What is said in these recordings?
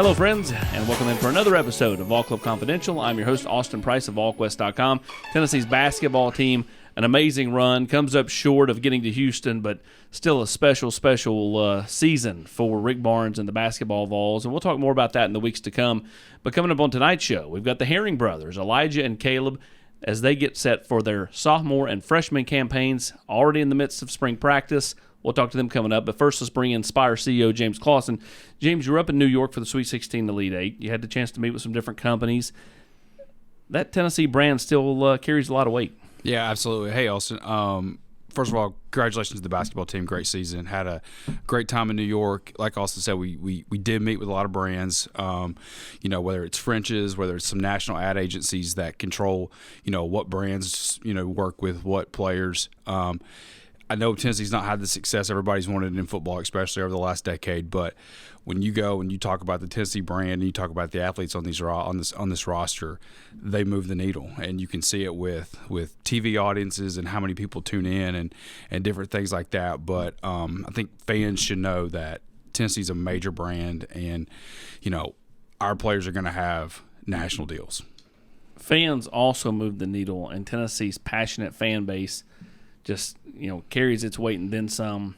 Hello, friends, and welcome in for another episode of Vol Club Confidential. I'm your host, Austin Price of VolQuest.com. Tennessee's basketball team, an amazing run, comes up short of getting to Houston, but still a special season for Rick Barnes and the basketball Vols, and we'll talk more about that in the weeks to come. But coming up on tonight's show, we've got the Herring brothers, Elijah and Caleb, as they get set for their sophomore and freshman campaigns, already in the midst of spring practice. We'll talk to them coming up, but first let's bring in Spire CEO James Claussen. James, you were up in New York for the Sweet 16 Elite 8. You had the chance to meet with some different companies. That Tennessee brand still carries a lot of weight. Yeah, absolutely. Hey, Austin. First of all, congratulations to the basketball team. Great season. Had a great time in New York. Like Austin said, we did meet with a lot of brands, whether it's French's, whether it's some national ad agencies that control, what brands, work with what players. I know Tennessee's not had the success everybody's wanted in football, especially over the last decade. But when you go and you talk about the Tennessee brand and you talk about the athletes on this roster, they move the needle, and you can see it with TV audiences and how many people tune in and different things like that. But I think fans should know that Tennessee's a major brand, and our players are going to have national deals. Fans also move the needle, and Tennessee's passionate fan base just carries its weight and then some.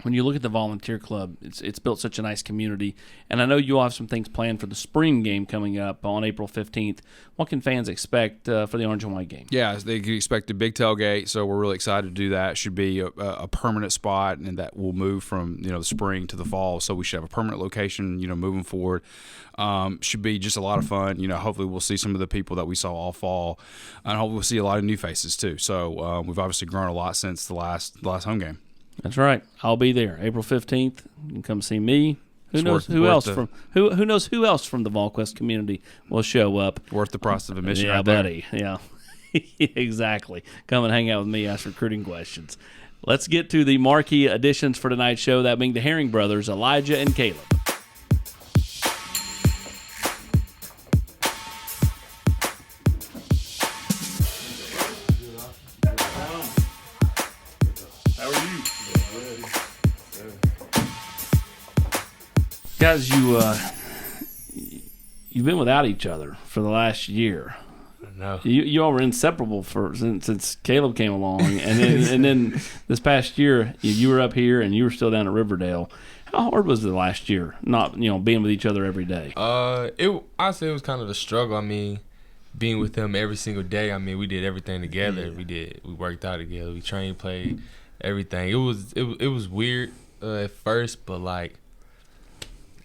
When you look at the volunteer club, it's built such a nice community, and I know you all have some things planned for the spring game coming up on April 15th. What can fans expect for the orange and white game? Yeah, they can expect a big tailgate, so we're really excited to do that. It should be a permanent spot, and that will move from the spring to the fall, so we should have a permanent location moving forward. Should be just a lot of fun. Hopefully we'll see some of the people that we saw all fall, and hopefully we'll see a lot of new faces too. So we've obviously grown a lot since the last home game. That's right. I'll be there April 15th. You can come see me. Who knows who else from the VolQuest community will show up? Worth the price of admission. Yeah, right there. buddy. Yeah, exactly. Come and hang out with me, ask recruiting questions. Let's get to the marquee additions for tonight's show. That being the Herring brothers, Elijah and Caleb. Guys, you've been without each other for the last year. No, you all were inseparable since Caleb came along, and then this past year you were up here and you were still down at Riverdale. How hard was it last year, not being with each other every day? I'd say it was kind of a struggle. I mean, being with them every single day. I mean, we did everything together. Yeah. We worked out together. We trained, played, everything. It was weird at first, but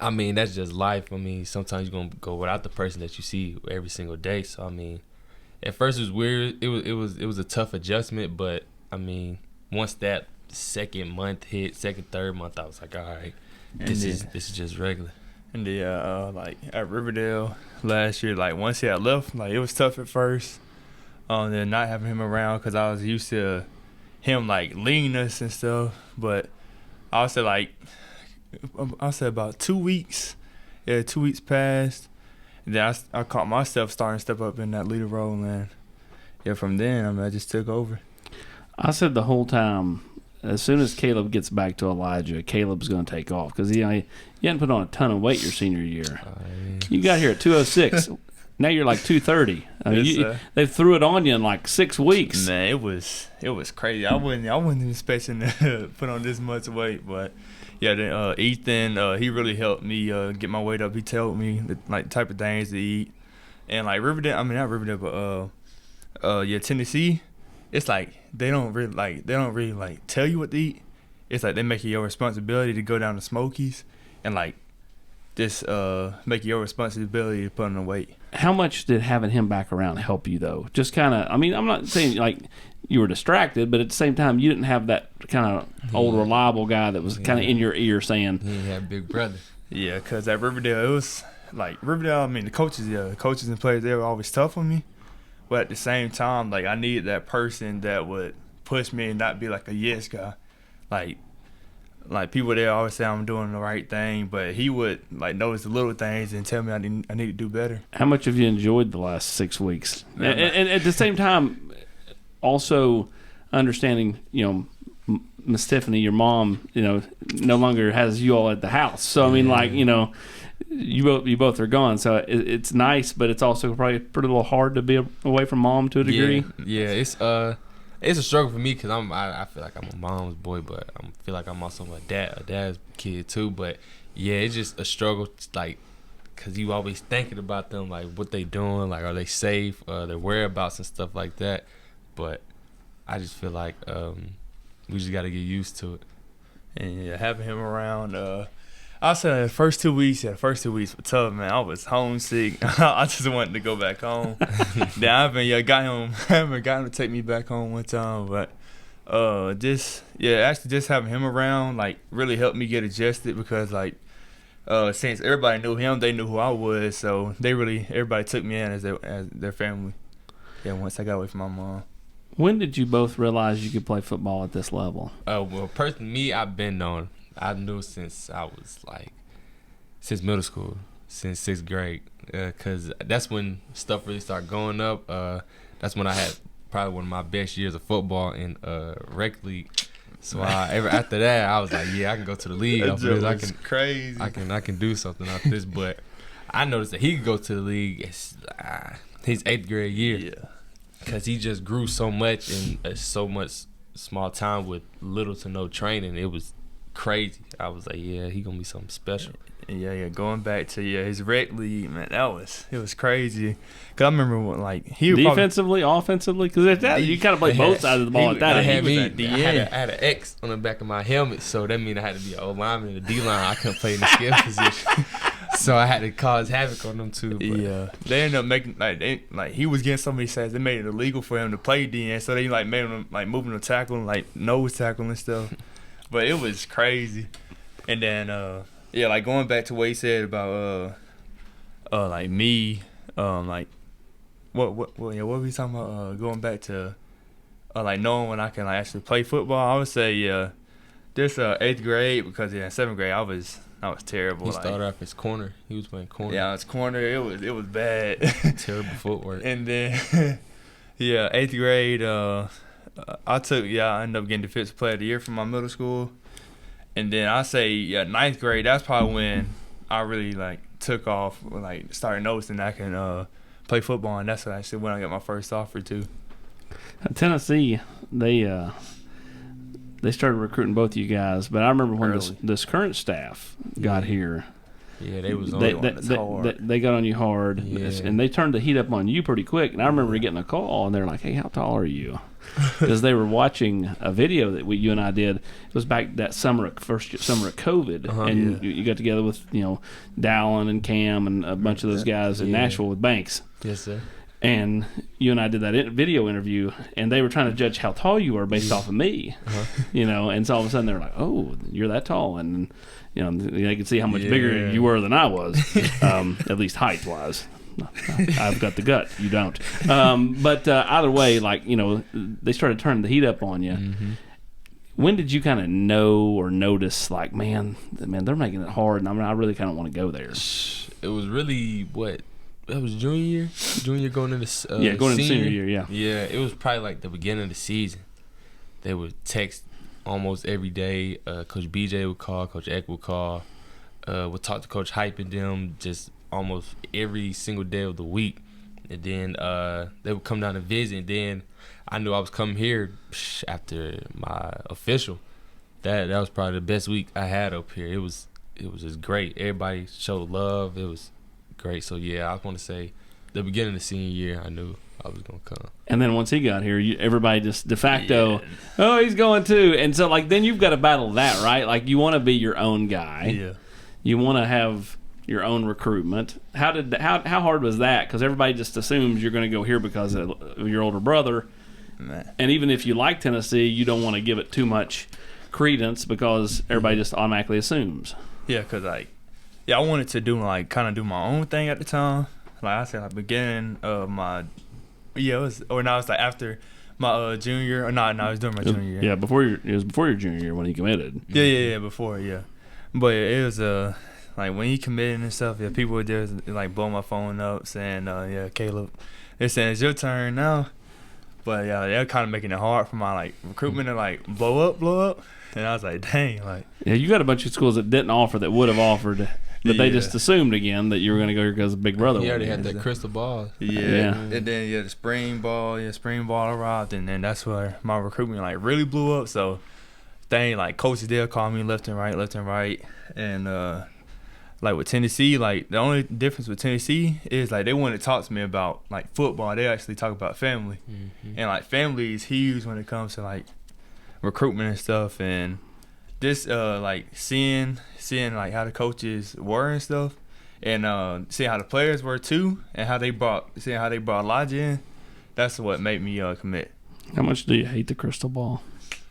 I mean, that's just life. I mean, sometimes you're gonna go without the person that you see every single day. So I mean, at first it was weird. It was a tough adjustment, but I mean, once that second month hit, third month, I was like, all right, this is just regular. And at Riverdale last year, once he had left, it was tough at first. Then not having him around because I was used to him leading us and stuff. But I would say about 2 weeks. Yeah, 2 weeks passed. And then I caught myself starting to step up in that leader role, and from then, I just took over. I said the whole time, as soon as Caleb gets back to Elijah, Caleb's going to take off because you hadn't put on a ton of weight your senior year. You got here at 206. Now you're 230. I mean, they threw it on you in 6 weeks. Man, it was crazy. I wasn't expecting to put on this much weight, but. Yeah, then Ethan, he really helped me get my weight up. He told me the type of things to eat, and Riverdale. I mean, not Riverdale, but Tennessee. It's they don't really tell you what to eat. It's they make it your responsibility to go down to Smokies, and just make it your responsibility to put on the weight. How much did having him back around help you though? Just kind of. I mean, I'm not saying you were distracted, but at the same time, you didn't have that kind of old, reliable guy that was kind of in your ear saying, "He had big brother." Yeah, because at Riverdale, it was Riverdale. I mean, the coaches and players, they were always tough on me, but at the same time, I needed that person that would push me and not be a yes guy. People there always say I'm doing the right thing, but he would notice the little things and tell me I need to do better. How much have you enjoyed the last 6 weeks? And at the same time, also understanding, Miss Tiffany, your mom, no longer has you all at the house. So I mean, you both are gone, so it's nice, but it's also probably pretty little hard to be away from mom to a degree. Yeah, it's a struggle for me because I feel like I'm a mom's boy, but I feel like I'm also a dad's kid too. But yeah, it's just a struggle, like, because you always thinking about them, like what they doing, like are they safe, their whereabouts and stuff like that. But I just feel like we just got to get used to it. And yeah, having him around, I said the first 2 weeks were tough, man. I was homesick. I just wanted to go back home. Then I haven't got him to take me back home one time, but just having him around like really helped me get adjusted because like since everybody knew him, they knew who I was, so everybody took me in as their family. Yeah, once I got away from my mom. When did you both realize you could play football at this level? Well, personally, me, I've been known. I knew since I was since middle school, since 6th grade, because that's when stuff really started going up. That's when I had probably one of my best years of football in rec league. So after that, I was like, yeah, I can go to the league. That crazy. I can do something after this. But I noticed that he could go to the league. It's his 8th grade year. Yeah. Because he just grew so much in so much small time with little to no training. It was crazy. I was like, yeah, he gonna be something special. Yeah. Going back to his rec league, man, it was crazy. Cause I remember when he would defensively, offensively, because you kind of play both sides of the ball at that. I age. had an X on the back of my helmet, so that means I had to be an O-lineman in the D-line. I couldn't play in the skill position. So I had to cause havoc on them too. But. Yeah, they ended up making he was getting so many sacks. They made it illegal for him to play DN, so they made him moving the tackle, nose tackle and stuff. But it was crazy. And then going back to what he said about me, what were we talking about? Going back to knowing when I can actually play football. I would say this 8th grade because 7th grade I was terrible. He started off as corner. He was playing corner. Yeah, it's corner. It was bad. Terrible footwork. And then 8th grade, I ended up getting defensive player of the year from my middle school. And then I say 9th grade. That's probably when I really took off. Started noticing I can play football, and that's actually when I got my first offer too. Tennessee, they started recruiting both of you guys, but I remember when this current staff got here. Yeah, they was on they got on you hard, and they turned the heat up on you pretty quick. And I remember getting a call, and they're like, "Hey, how tall are you?" Because they were watching a video that you and I did. It was back that first summer of COVID, and you got together with Dallin and Cam and a bunch of those guys in Nashville with Banks. Yes, sir. And you and I did that video interview, and they were trying to judge how tall you were based off of me, And so all of a sudden they were like, "Oh, you're that tall," and they could see how much bigger you were than I was, at least height wise. I've got the gut, you don't. But either way, they started turning the heat up on you. Mm-hmm. When did you kind of know or notice, man, they're making it hard, and I really kind of want to go there? It was really that was junior going into going into senior year. Yeah, it was probably the beginning of the season. They would text almost every day. Coach BJ would call, Coach Eck would call. Would talk to Coach Hype and them just almost every single day of the week. And then they would come down to visit. And then I knew I was coming here after my official. That was probably the best week I had up here. It was just great. Everybody showed love. It was great. So yeah, I want to say the beginning of the senior year, I knew I was gonna come. And then once he got here, everybody just de facto, oh, he's going too. And so then you've got to battle that, right? You want to be your own guy. Yeah. You want to have your own recruitment. How hard was that? Because everybody just assumes you're going to go here because of your older brother. Nah. And even if you like Tennessee, you don't want to give it too much credence because everybody just automatically assumes. Yeah, because I wanted to do kind of do my own thing at the time. I said, beginning of my it was after my junior. No, it was during my junior year. Yeah, it was before your junior year when he committed. Yeah, before, yeah. But it was when he committed and stuff, people would just blow my phone up saying, Caleb, they're saying it's your turn now. But they're kind of making it hard for my recruitment to blow up. And I was like, dang, yeah, you got a bunch of schools that didn't offer that would have offered. but they just assumed again that you were going to go here because Big Brother. He already won. had that crystal ball. Yeah. And then the spring ball arrived, and then that's where my recruitment like really blew up. So, like coaches they'll call me left and right, and like with Tennessee, like the only difference with Tennessee is like they want to talk to me about like football. They actually talk about family, and like family is huge when it comes to like recruitment and stuff. And this like seeing like how the coaches were and stuff, and seeing how the players were too, and seeing how they brought Elijah in. That's what made me commit. How much do you hate the crystal ball?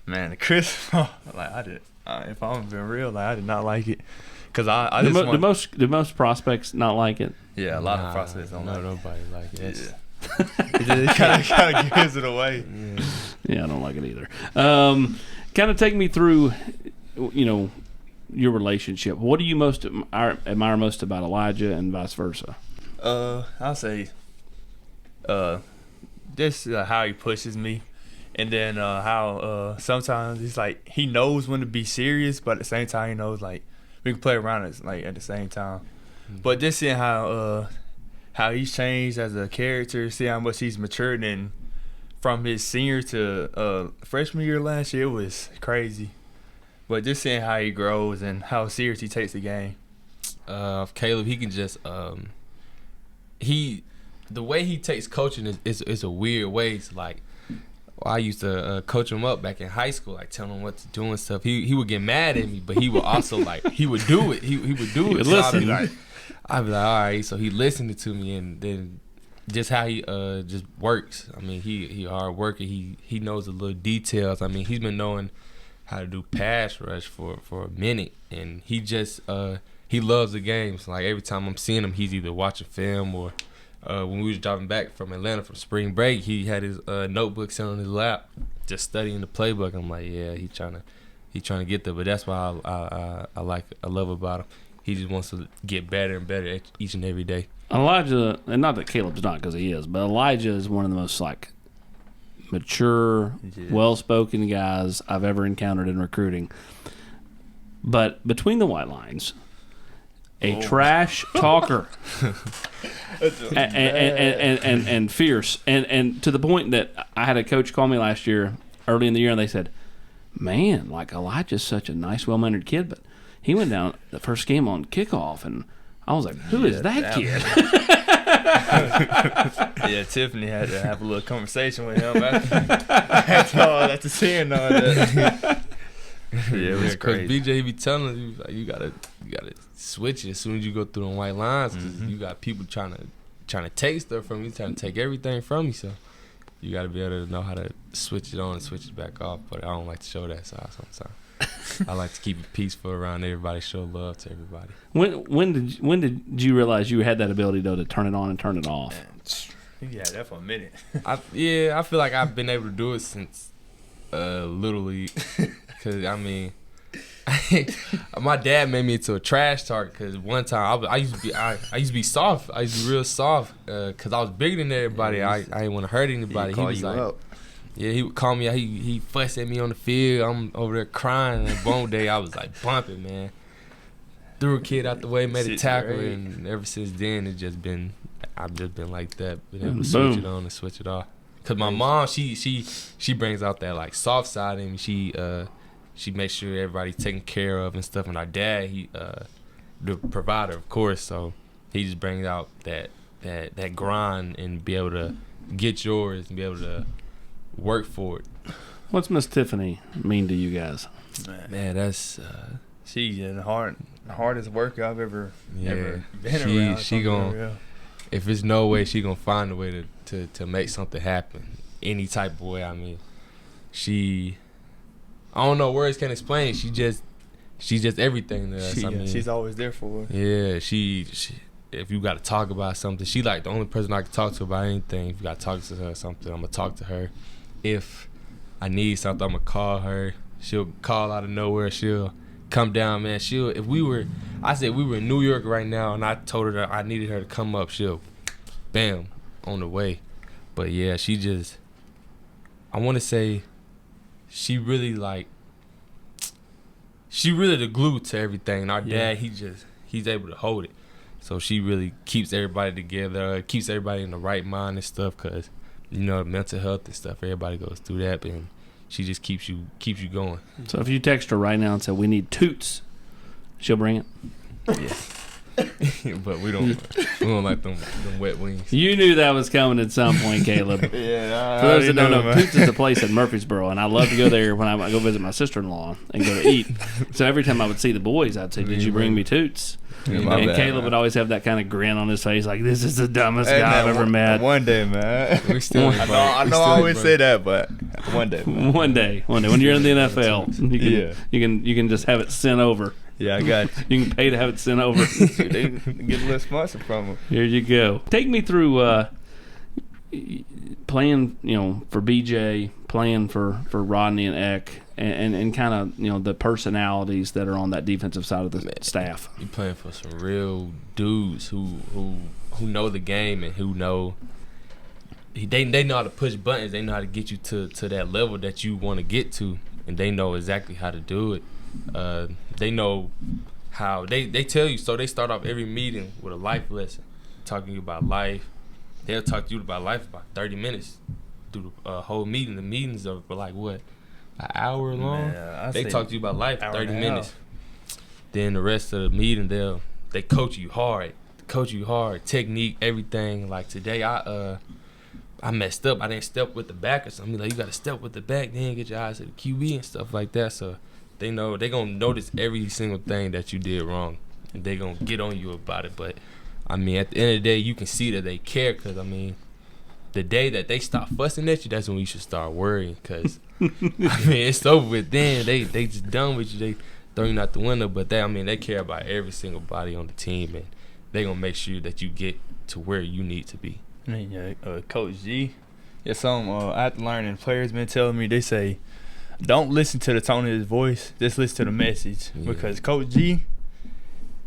Man, the crystal ball, like I did. If I'm being real, like I did not like it. Cause I do just do most prospects not like it? a lot of prospects don't like it. Nobody like it. Yeah. It kind of gives it away. Yeah, I don't like it either. Kind of take me through, your relationship. What do you most admire most about Elijah and vice versa? I'll say, just how he pushes me, and then how sometimes he's like he knows when to be serious, but at the same time he knows like we can play around it like at the same time. But just seeing how he's changed as a character, see how much he's matured, and from his senior to freshman year last year, it was crazy. But just seeing how he grows and how serious he takes the game. Caleb, he can just the way he takes coaching is a weird way. It's like I used to coach him up back in high school, like telling him what to do and stuff. He would get mad at me, but he would also like he would do it. He would do it. So listen. I'd be like, all right. So he listened to me, and then just how he just works. I mean, he hard worker. He knows the little details. I mean, he's been knowing how to do pass rush for a minute, and he just he loves the games. Like every time I'm seeing him, he's either watching film or when we was driving back from Atlanta from spring break, he had his notebook sitting on his lap, just studying the playbook. I'm like, yeah, he trying to get there. But that's why I love about him. He just wants to get better and better each and every day. Elijah, and not that Caleb's not, because he is, but Elijah is one of the most like mature, well-spoken guys I've ever encountered in recruiting. But between the white lines, a trash talker and fierce, and to the point that I had a coach call me last year, early in the year, and they said, "Man, like Elijah's such a nice, well-mannered kid, but he went down the first game on kickoff," and I was like, "Who is that kid?" Yeah, Tiffany had to have a little conversation with him after seeing all that. Yeah, it was crazy. BJ, he be telling us, he was like, you gotta switch it as soon as you go through them white lines, because you got people trying to take stuff from you, trying to take everything from you. So you gotta be able to know how to switch it on and switch it back off. But I don't like to show that side sometimes. I like to keep it peaceful around everybody, show love to everybody. When did you realize you had that ability though to turn it on and turn it off? Yeah, that for a minute. I feel like I've been able to do it since Little League. Cause I mean, my dad made me into a trash talker. Cause one time I used to be soft. I used to be real soft. Cause I was bigger than everybody. I didn't want to hurt anybody. He was like, up. yeah, he would call me out. He fussed at me on the field. I'm over there crying. And one day I was like bumping, man. Threw a kid out the way, made a tackle, and ever since then I've just been like that. Been able to switch it on and switch it off. Cause my mom, she brings out that like soft side in me. She makes sure everybody's taken care of and stuff. And our dad, he the provider, of course. So he just brings out that grind and be able to get yours and be able to work for it. What's Miss Tiffany mean to you guys? Man, that's She's the hardest worker I've ever been around. She gonna, if there's no way, she gonna find a way to make something happen, any type of way. I mean, I don't know, words can't explain it. She's just everything to us. She's always there for us. Yeah, she if you got to talk about something, she like the only person I can talk to about anything. If you got to talk to her something, I'm gonna talk to her. If I need something, I'm gonna call her. She'll call out of nowhere. She'll come down, man. If we were in New York right now, and I told her that I needed her to come up, she'll, bam, on the way. But yeah, I want to say, she really the glue to everything. And our dad, he's able to hold it. So she really keeps everybody together, keeps everybody in the right mind and stuff. Cause mental health and stuff, everybody goes through that, and she just keeps you going. So if you text her right now and say we need toots, she'll bring it. Yeah. But we don't like them wet wings. You knew that was coming at some point, Caleb. Yeah. For those that don't know, Toots is a place in Murfreesboro, and I love to go there when I go visit my sister-in-law and go to eat. So every time I would see the boys, I'd say, "Did you bring me Toots?" Yeah, and bad, Caleb would always have that kind of grin on his face, like, "This is the dumbest guy I've ever met." One day, man. We still I know I always say that, but one day. Man. One day, when you're in the NFL, you can just have it sent over. Yeah, I got you. You can pay to have it sent over. They get a little sponsor from them. Here you go. Take me through playing, for BJ, playing for Rodney and Eck, and kind of, the personalities that are on that defensive side of the staff. You playing for some real dudes who know the game and who know they know how to push buttons. They know how to get you to that level that you want to get to, and they know exactly how to do it. They know how they tell you. So they start off every meeting with a life lesson, talking to you about life. They'll talk to you about life about 30 minutes through the whole meeting. The meetings are like what, an hour long? Man, they talk to you about life for 30 minutes. Half. Then the rest of the meeting, they coach you hard, technique, everything. Like today, I messed up. I didn't step with the back or something. Like, you got to step with the back, then get your eyes to the QB and stuff like that. So they know they're going to notice every single thing that you did wrong, and they're going to get on you about it. But, at the end of the day, you can see that they care because, the day that they stop fussing at you, that's when you should start worrying because, it's over with then. They just done with you. They throw you out the window. But, they care about every single body on the team, and they're going to make sure that you get to where you need to be. Coach G, I had to learn, and players been telling me, they say, don't listen to the tone of his voice, just listen to the message. Yeah. Because Coach G,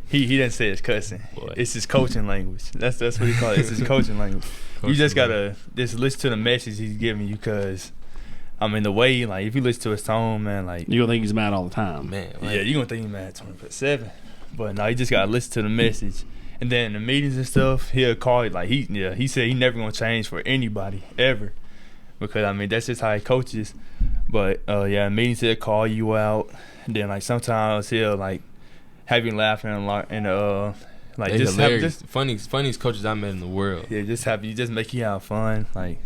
he didn't say it's cussing. Boy. It's his coaching language. That's what he calls it. It's his coaching language. You just gotta just listen to the message he's giving you, because the way, if you listen to his tone, man, you gonna think he's mad all the time, man. Yeah, you gonna think he's mad 24/7. But no, you just gotta listen to the message. And then in the meetings and stuff, he'll call you he said he never gonna change for anybody ever, because that's just how he coaches. But in meetings he'll call you out, and then sometimes he'll have you laughing and just funniest coaches I met in the world. Yeah, just make you have fun. They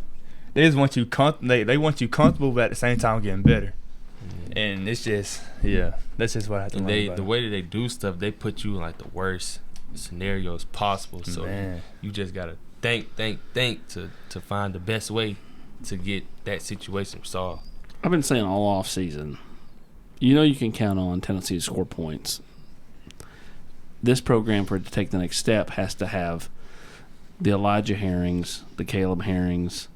just want you they want you comfortable, but at the same time getting better. Yeah. And it's just that's just what I have to learn about. The way that they do stuff, they put you in the worst scenarios possible. So you just gotta think to find the best way to get that situation solved. I've been saying all off season, you can count on Tennessee to score points. This program, for it to take the next step, has to have the Elijah Herrings, the Caleb Herrings,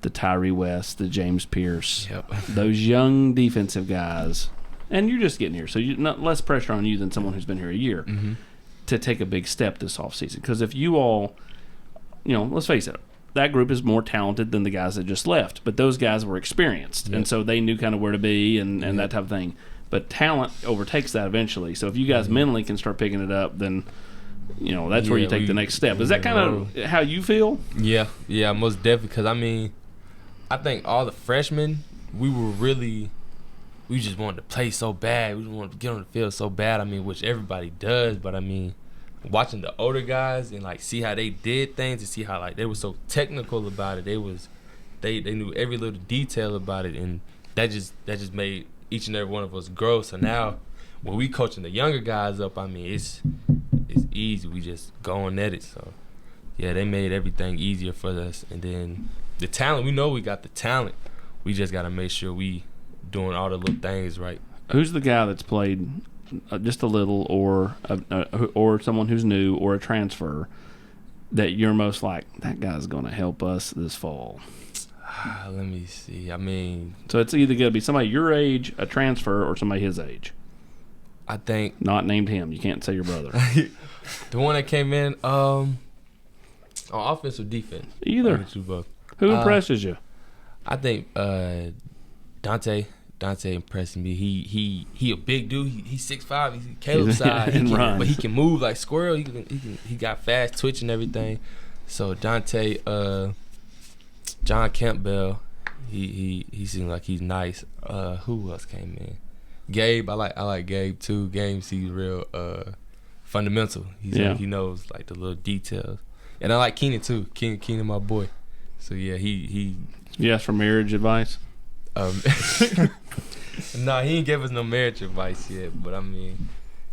the Tyree West, the James Pierce, those young defensive guys. And you're just getting here, so less pressure on you than someone who's been here a year to take a big step this offseason. Because if you all, let's face it, that group is more talented than the guys that just left. But those guys were experienced, and so they knew kind of where to be and that type of thing. But talent overtakes that eventually. So if you guys mentally can start picking it up, then that's where you take the next step. Is that kind of how you feel? Yeah, most definitely. Because I think all the freshmen, we just wanted to play so bad. We just wanted to get on the field so bad. Which everybody does. But watching the older guys and see how they did things, and see how they were so technical about it. They knew every little detail about it, and that just made each and every one of us grow. So now when we coaching the younger guys up, it's easy. We just going at it. So they made everything easier for us. And then the talent, we know we got the talent. We just got to make sure we doing all the little things right. Who's the guy that's played just a little, or someone who's new, or a transfer, that you're most that guy's going to help us this fall? Let me see. So it's either going to be somebody your age, a transfer, or somebody his age. I think not named him. You can't say your brother. The one that came in on offense or defense. Either. Who impresses you? I think Dante Dante impressed me. He a big dude. He's 6'5". He's Caleb's size. And runs. But he can move like squirrel. He got fast twitch and everything. So Dante, John Campbell, he seems like he's nice. Who else came in? Gabe, I like Gabe too. Gabe seems real fundamental. He knows like the little details. And I like Keenan too. Keenan my boy. So yeah, he You asked for marriage advice? Nah, he ain't give us no marriage advice yet, but I mean,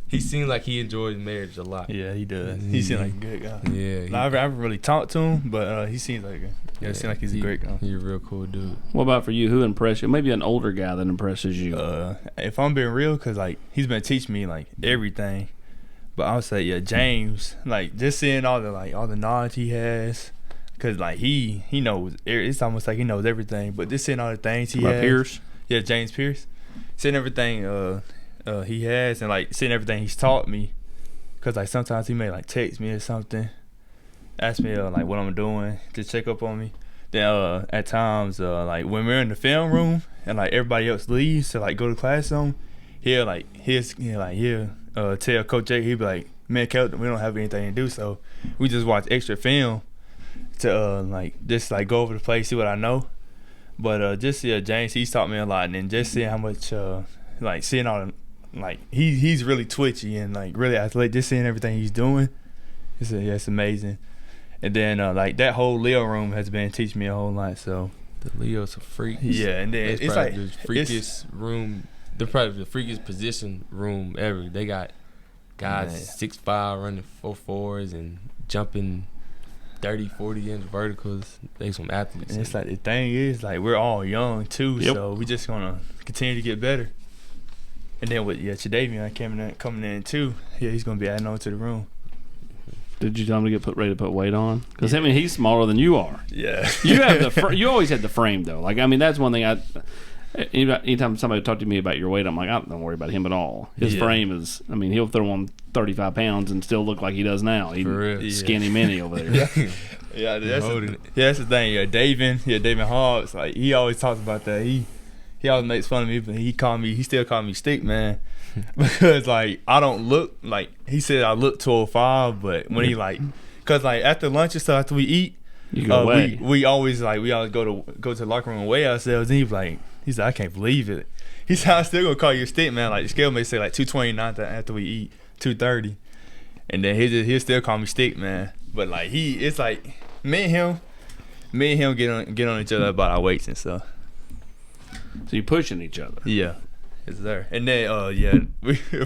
he seems like he enjoys marriage a lot. Yeah, he does. He seems like a good guy. Yeah, I haven't really talked to him, but he seems like seems like he's a great guy. He's a real cool dude. What about for you? Who impressed you? Maybe an older guy that impresses you. If I'm being real, cause like he's been teaching me like everything, but I would say James. Like just seeing all the knowledge he has, cause like he knows. It's almost like he knows everything. But just seeing all the things he has. Pierce? Yeah, James Pierce. Seeing everything he has and like seeing everything he's taught me, cause like sometimes he may like text me or something, ask me like what I'm doing, just check up on me. Then at times like when we're in the film room and like everybody else leaves to like go to class he'll tell Coach Jake, he'll be like, man, Kel, we don't have anything to do, so we just watch extra film to like just like go over the place, see what I know. But just James, he's taught me a lot, and then just seeing how much like seeing all the, like he's really twitchy and like really athletic, just seeing everything he's doing, it's amazing. And then like that whole Leo room has been teaching me a whole lot. So the Leo's a freak. Yeah, and then it's like the freakiest room. They're probably the freakiest position room ever. They got guys 6'5" running 4.4s and jumping 30, 40-inch verticals. They some athletes. And it's like the thing is like we're all young too, so we just gonna continue to get better. And then with Chadavian coming in too, he's gonna be adding on to the room. Did you tell him to get ready to put weight on? Because I mean, he's smaller than you are. Yeah, you have you always had the frame though. Like I mean, that's one thing anytime somebody talked to me about your weight, I'm like, don't worry about him at all. His frame is, I mean, he'll throw on 35 pounds and still look like he does now. He's skinny mini over there. That's the thing. David Hobbs, like he always talks about that. He always makes fun of me, but he still called me stick man. Because like I don't look like, he said I look 205, but when he like, cause like after lunch and stuff, after we eat, you go weigh. we always go to the locker room and weigh ourselves, and he's like, I can't believe it. He said, I'm still gonna call you a stick man. Like the scale may say like 229 after we eat 230, and then he'll still call me stick man. But like it's like me and him get on each other about our weights and stuff. So you're pushing each other. Yeah. It's there. And then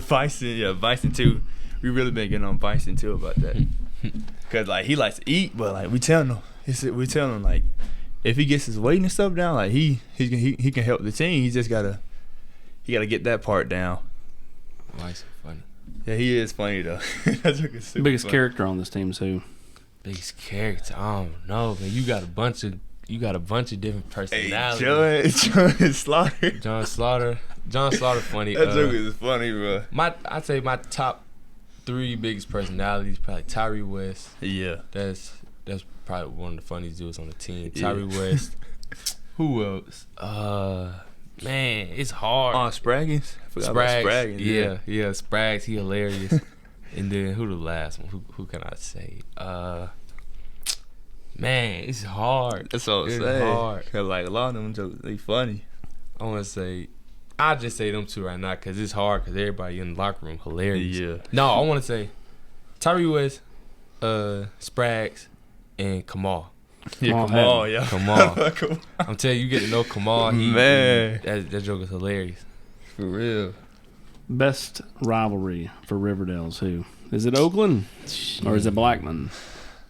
Bison too. We really been getting on Bison too about that. Cause like he likes to eat, but like we tell him like if he gets his weight and stuff down, like he can help the team. He just gotta get that part down. Bison funny. Yeah, he is funny though. Biggest funny. Character on this team is who? Biggest character, I don't know, man. You got a bunch of different personalities. John Slaughter. John Slaughter funny. That joke is funny, bro. I'd say my top 3 biggest personalities probably Tyree West. Yeah. That's probably one of the funniest dudes on the team. Tyree West. Who else? Man, it's hard. Spraggins. Spraggins. Yeah. Sprags. He hilarious. And then who the last one? Who can I say? Man, it's hard. That's all I'm saying. It's hard. Cause like a lot of them jokes, they funny. I want to say, I'll just say them 2 right now because it's hard because everybody in the locker room hilarious. Yeah. No, I want to say Tyree West, Sprags, and Kamal. Yeah, Kamal. Yeah. Kamal. I'm telling you, get to know Kamal. Man. That joke is hilarious. For real. Best rivalry for Riverdale's who? Is it Oakland or is it Blackman?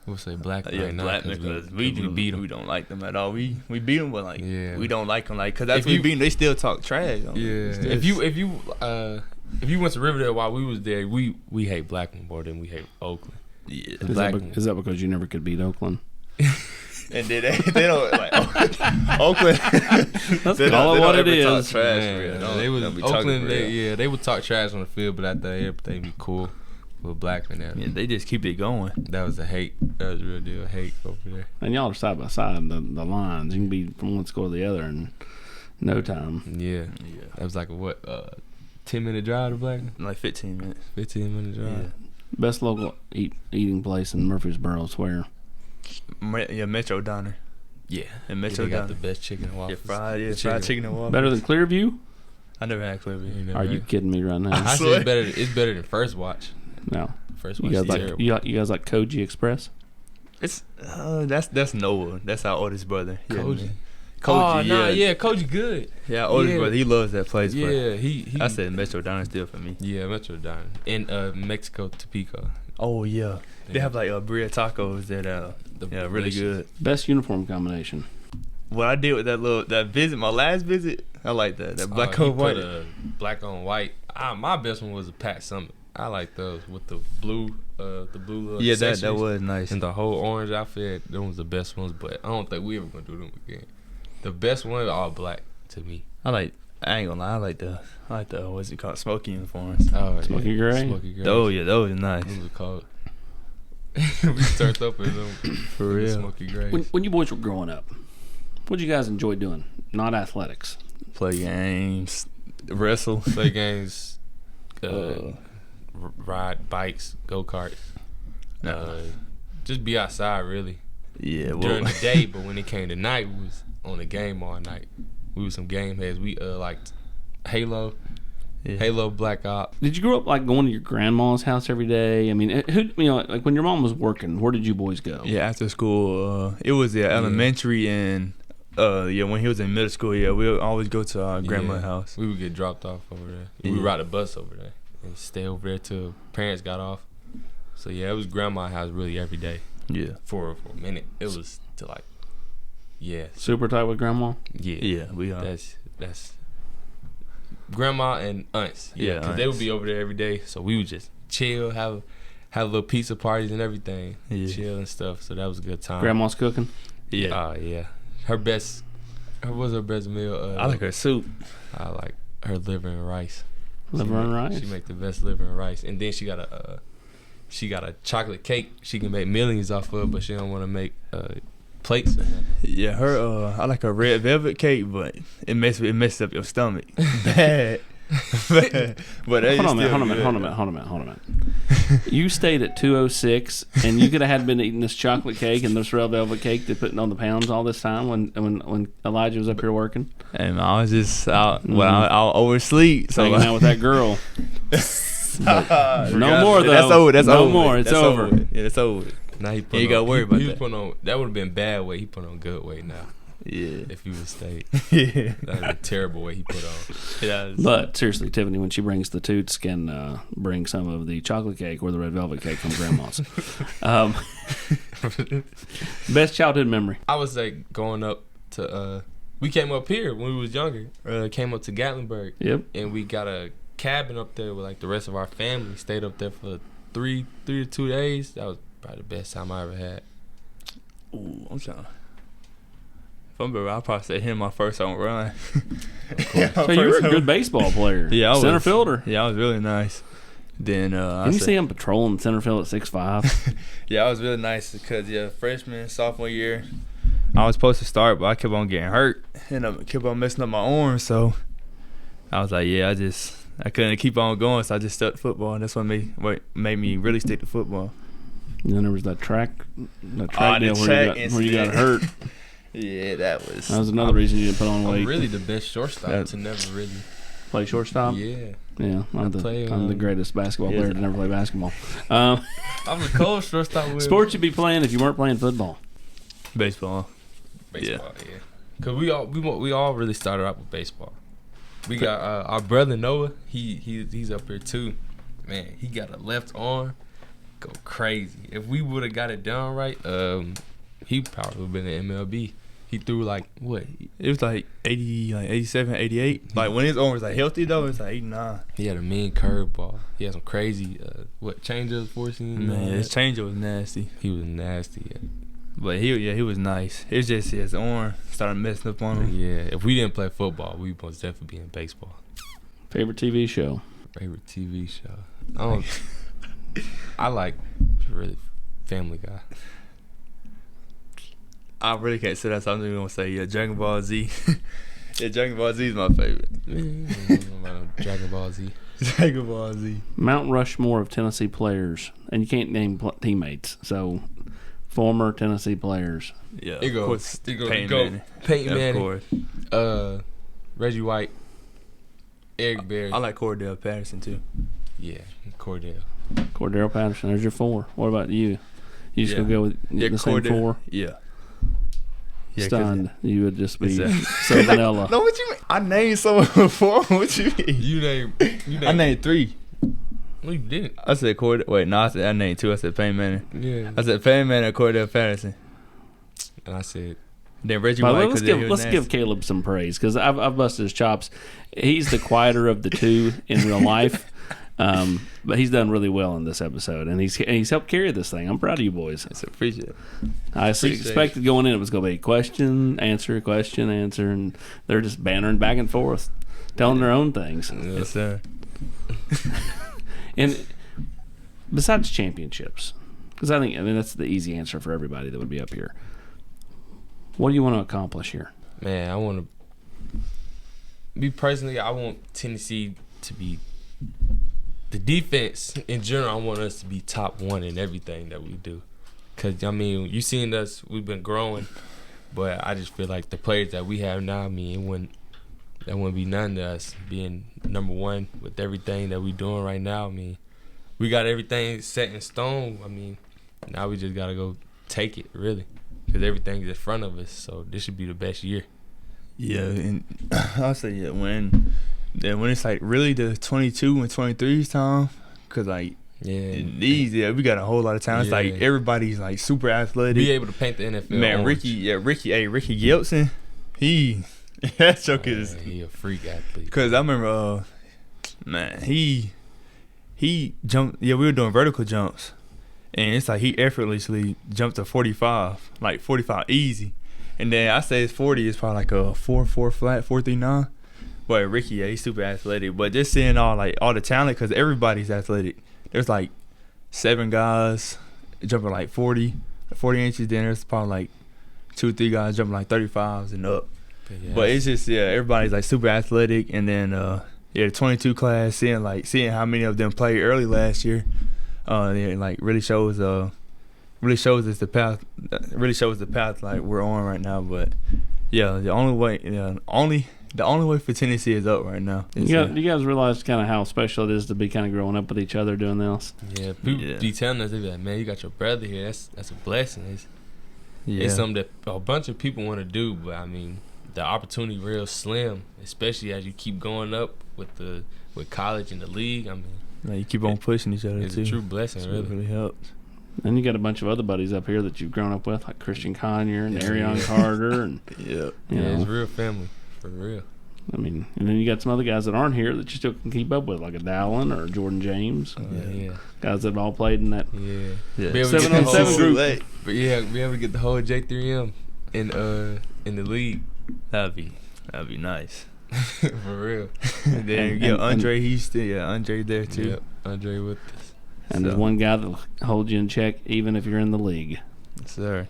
We'll say Blackman right now. Blackman, because we beat them. We don't like them at all. We beat them, but like we don't like them. Like, because after we beat them, they still talk trash. If you went to Riverdale while we was there, we hate Blackman more than we hate Oakland. Yeah. Is that because you never could beat Oakland? And then they don't like Oakland. Let's call it what it is. They would talk trash on the field, but after everything be cool. With Blackman there. Yeah, they just keep it going. That was a hate. That was a real deal hate over there. And y'all are side by side, the lines. You can be from one score to the other, and No time. Yeah. That was like a 10-minute drive to Blackman? Like 15 minutes. 15-minute drive. Best local eating place in Murfreesboro, I swear. Metro Diner. Yeah. And Metro they got Diner. the best chicken and waffles. Fried chicken and waffles. Better than Clearview? I never had Clearview. Are you kidding me right now? I say it's better than First Watch. No. First You Watch guys is like terrible. you guys like Koji Express? It's that's Noah. That's our oldest brother. Koji. Koji, Koji good. Yeah, our oldest brother. He loves that place. Yeah, I said Metro Diner still for me. Yeah, Metro Diner. In Mexico, Topeka. Oh yeah. They have like birria tacos that really good. Best uniform combination. What I did with that visit, my last visit, I like that black on white. Black on white. My best one was a Pat Summit. I like those with the blue little Yeah, accessories that was nice. and the whole orange outfit. Those was the best ones, but I don't think we ever gonna do them again. The best one all black to me. I ain't gonna lie, I like the what's it called, smoky uniforms. Oh, Smoky gray? Smoky gray. Those are nice. Those are cold. We turned up in them For in the real. Smoky gray. When you boys were growing up, what did you guys enjoy doing? Not athletics. Play games, wrestle. Play games, ride bikes, go karts. Just be outside really Yeah, during the day. But when it came to night, we was on the game all night. We was some game heads. We liked Halo, Halo Black Ops. Did you grow up like going to your grandma's house every day? I mean, like when your mom was working, where did you boys go? Yeah, after school, it was elementary and when he was in middle school, we would always go to our grandma's house. We would get dropped off over there. Yeah. We would ride a bus over there and stay over there till parents got off. So it was grandma's house really every day. Yeah. For a minute, it was to Super tight with grandma? Yeah, we are. That's grandma and aunts. Yeah, because they would be over there every day. So we would just chill, have little pizza parties and everything, chill and stuff. So that was a good time. Grandma's cooking? Yeah. Yeah. Her best meal? I like her soup. I like her liver and rice. Liver and rice? She make the best liver and rice, and then she got a chocolate cake she can make millions off of, but she don't want to make plates. Yeah, I like her red velvet cake, but it messes up your stomach bad. But Hold on a minute. You stayed at 206, and you could have been eating this chocolate cake and this red velvet cake they're putting on the pounds all this time when Elijah was up here working. And I was just out. I'll oversleep. So hanging out with that girl. No more though. That's no over. more. It's over. Yeah, it's over. Now he You gotta worry about that. Put on, that would have been bad weight. He put on good weight now. Yeah. If he would stayed. Yeah. That was a terrible weight he put on. But seriously, Tiffany, when she brings the toots, can bring some of the chocolate cake or the red velvet cake from grandma's. Best childhood memory? I would say going up to we came up here when we was younger. Came up to Gatlinburg. Yep. And we got a cabin up there with like the rest of our family. Stayed up there for three to 2 days. That was probably the best time I ever had. Ooh, I'm trying. If I'm I'll probably say him my first home run. So you were a good baseball player. Yeah, center fielder. Yeah, I was really nice. Then Can you see him patrolling center field at 6'5"? Yeah, I was really nice because freshman, sophomore year, I was supposed to start, but I kept on getting hurt and I kept on messing up my arm. So I was like, I couldn't keep on going, so I just stuck to football, and that's what made me really stick to football. And then there was that track deal track where you got hurt. Yeah, that was another reason you didn't put on weight. I'm really the best shortstop to never really play shortstop. Yeah. Yeah, I'm the greatest basketball player to never play basketball. I'm the cold shortstop. Sports you'd be playing if you weren't playing football. Baseball, yeah. Cause we all really started out with baseball. We got our brother Noah. He's up here too. Man, he got a left arm, go crazy. If we would have got it done right, he probably would have been in MLB. He threw like what? It was like 80, like 87, 88. Like when his arm was like healthy though, it's like 89. He had a mean curveball. He had some crazy changeups forcing. Man, his changeup was nasty. He was nasty. Yeah. But he was nice. It's just his arm started messing up on him. Yeah, if we didn't play football, we would most definitely be in baseball. Favorite TV show? Favorite TV show? I like really Family Guy. I really can't say that, so I'm just gonna say Dragon Ball Z. Yeah, Dragon Ball Z is my favorite. Dragon Ball Z. Dragon Ball Z. Mount Rushmore of Tennessee players, and you can't name teammates. So, former Tennessee players. Yeah, It of goes. course. It goes. Peyton Go. Manning. Peyton Yeah, of Manning. course. Reggie White. Eric Berry. I like Cordell Patterson too. Yeah, Cordell. Cordero Patterson, there's your 4. What about you? You just Yeah. gonna go with the same 4? Yeah. Yeah, 'cause- Stunned. You would just be Exactly. so vanilla. No, what you mean? I named someone before. What you mean? You name. I named 3. No, you didn't. I said Cordell. Wait, no, I named 2. I said Peyton Manning. Yeah. I said Peyton Manning and Cordell Patterson. And I said, Then Reggie But White. let's give Caleb some praise because I've busted his chops. He's the quieter of the two in real life, but he's done really well in this episode, and he's helped carry this thing. I'm proud of you boys. I appreciate it. I expected going in it was going to be question, answer, and they're just bantering back and forth, telling their own things. Yes, sir. And besides championships, because I mean that's the easy answer for everybody that would be up here. What do you want to accomplish here? man, I want to. Me personally, I want Tennessee to be. The defense in general, I want us to be top 1 in everything that we do. Because, I mean, you seen us, we've been growing, but I just feel like the players that we have now, I mean, that wouldn't be none to us being number 1 with everything that we doing right now. I mean, we got everything set in stone. I mean, now we just got to go take it, really, because everything's in front of us. So this should be the best year. Yeah, and I'll say when it's like really the 22 and 23's time, because like we got a whole lot of time. It's like everybody's like super athletic. Be able to paint the NFL. Man, orange. Ricky Gilson, that joker is. He a freak athlete. Because I remember, man, he jumped. Yeah, we were doing vertical jumps, and it's like he effortlessly jumped to 45, like 45 easy. And then I say his 40 is probably like a 4.4 flat, 4.39. But Ricky, yeah, he's super athletic. But just seeing all the talent, because everybody's athletic. There's like 7 guys jumping like 40 inches. Then there's probably like 2-3 guys jumping like 35s and up. But it's just everybody's like super athletic. And then the 22 class, seeing how many of them played early last year, like really shows us the path. Really shows the path like we're on right now. But yeah, the only way for Tennessee is up right now. You guys realize kind of how special it is to be kind of growing up with each other doing this? Yeah, people be telling us, they be like, man, you got your brother here. That's a blessing. It's something that a bunch of people want to do, but I mean, the opportunity real slim, especially as you keep going up with college and the league. I mean, like you keep on pushing each other it's too. a true blessing, It really helps. And you got a bunch of other buddies up here that you've grown up with, like Christian Conyer and Arion Carter, and it's real family for real. I mean, and then you got some other guys that aren't here that you still can keep up with, like a Dallin or a Jordan James. Guys that have all played in that 7-on-7 group. But yeah, be able to get the whole J3M in the league. That'd be nice. For real. And then Andre, Andre there too. Yep, Andre with us. And there's one guy that'll hold you in check even if you're in the league. Yes, sir.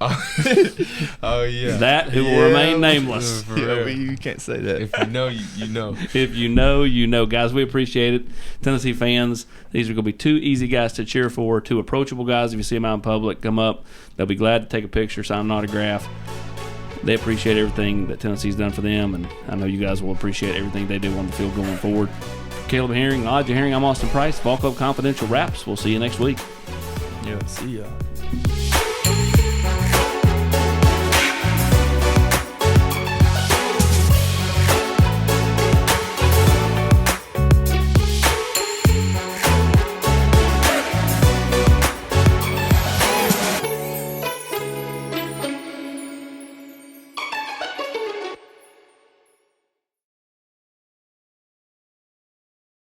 Oh yeah. That who will remain nameless. For real. You can't say that. If you know, you know. If you know, you know. Guys, we appreciate it. Tennessee fans, these are going to be 2 easy guys to cheer for, 2 approachable guys. If you see them out in public, come up. They'll be glad to take a picture, sign an autograph. They appreciate everything that Tennessee's done for them, and I know you guys will appreciate everything they do on the field going forward. Caleb Herring, Elijah Herring, I'm Austin Price. Ball Club Confidential Wraps. We'll see you next week. Yeah, see ya.